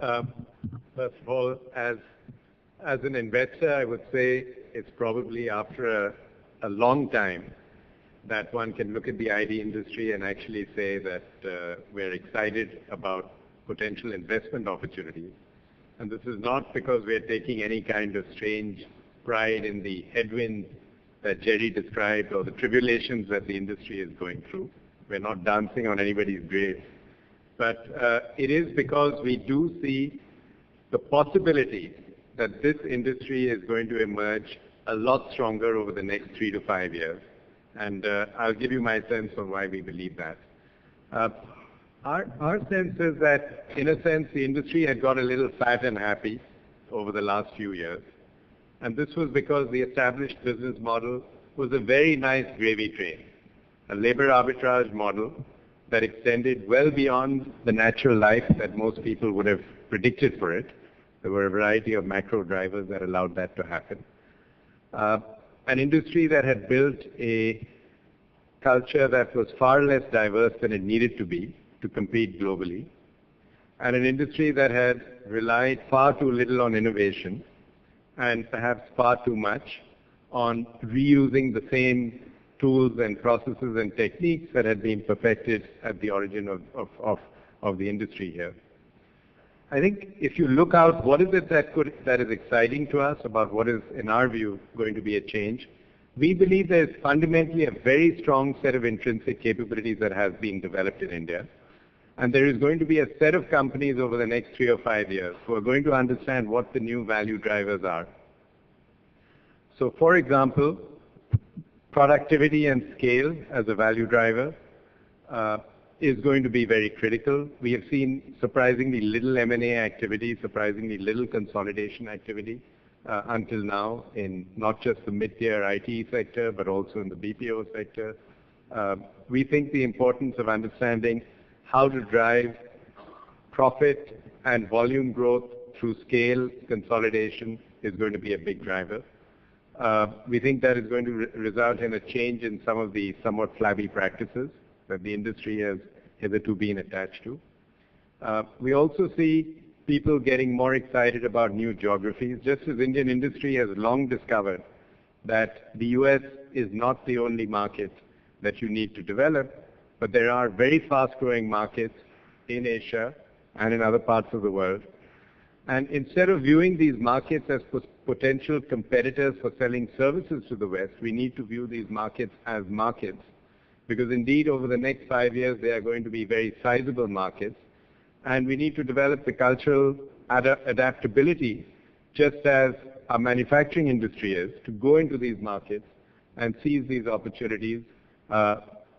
First of all, as an investor, I would say it's probably after a long time that one can look at the IT industry and actually say that we're excited about potential investment opportunities. And this is not because we're taking any kind of strange pride in the headwinds that Jerry described or the tribulations that the industry is going through. We're not dancing on anybody's grave. But it is because we do see the possibility that this industry is going to emerge a lot stronger over the next 3 to 5 years. And I'll give you my sense on why we believe that. Our sense is that, in a sense, the industry had got a little fat and happy over the last few years. And this was because the established business model was a very nice gravy train, a labor arbitrage model that extended well beyond the natural life that most people would have predicted for it. There were a variety of macro drivers that allowed that to happen. An industry that had built a culture that was far less diverse than it needed to be to compete globally, and an industry that had relied far too little on innovation and perhaps far too much on reusing the same tools and processes and techniques that had been perfected at the origin of the industry here. I think if you look out, what is it that is exciting to us about what is, in our view, going to be a change? We believe there is fundamentally a very strong set of intrinsic capabilities that has been developed in India. And there is going to be a set of companies over the next 3 or 5 years who are going to understand what the new value drivers are. So, for example, productivity and scale as a value driver is going to be very critical. We have seen surprisingly little M&A activity, surprisingly little consolidation activity until now in not just the mid-tier IT sector, but also in the BPO sector. We think the importance of understanding how to drive profit and volume growth through scale consolidation is going to be a big driver. We think that is going to result in a change in some of the somewhat flabby practices that the industry has hitherto been attached to. We also see people getting more excited about new geographies, just as Indian industry has long discovered that the US is not the only market that you need to develop, but there are very fast-growing markets in Asia and in other parts of the world. And instead of viewing these markets as potential competitors for selling services to the West, we need to view these markets as markets, because indeed over the next 5 years they are going to be very sizable markets, and we need to develop the cultural adaptability, just as our manufacturing industry is, to go into these markets and seize these opportunities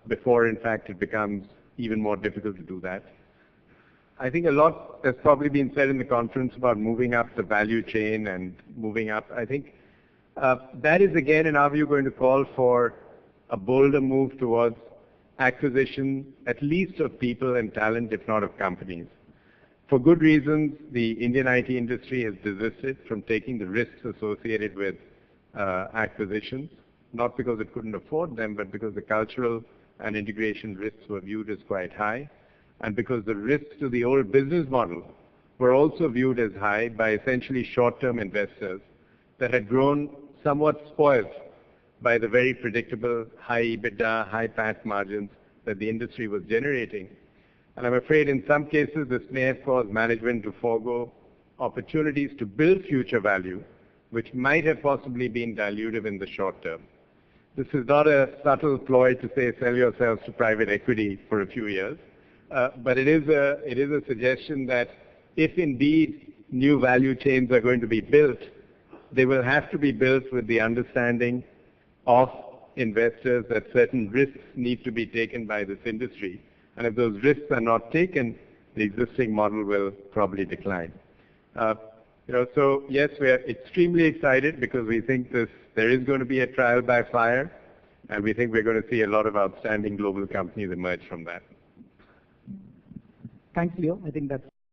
before in fact it becomes even more difficult to do that. I think a lot has probably been said in the conference about moving up the value chain and moving up. I think that is again, in our view, going to call for a bolder move towards acquisition, at least of people and talent, if not of companies. For good reasons, the Indian IT industry has desisted from taking the risks associated with acquisitions, not because it couldn't afford them, but because the cultural and integration risks were viewed as quite high, and because the risks to the old business model were also viewed as high by essentially short-term investors that had grown somewhat spoiled by the very predictable high EBITDA, high PAT margins that the industry was generating. And I'm afraid in some cases this may have caused management to forego opportunities to build future value, which might have possibly been dilutive in the short term. This is not a subtle ploy to say sell yourselves to private equity for a few years, but it is a suggestion that if indeed new value chains are going to be built, they will have to be built with the understanding of investors that certain risks need to be taken by this industry. And if those risks are not taken, the existing model will probably decline. So yes, we are extremely excited because we think there is going to be a trial by fire, and we think we're going to see a lot of outstanding global companies emerge from that. Thanks, Leo. I think that's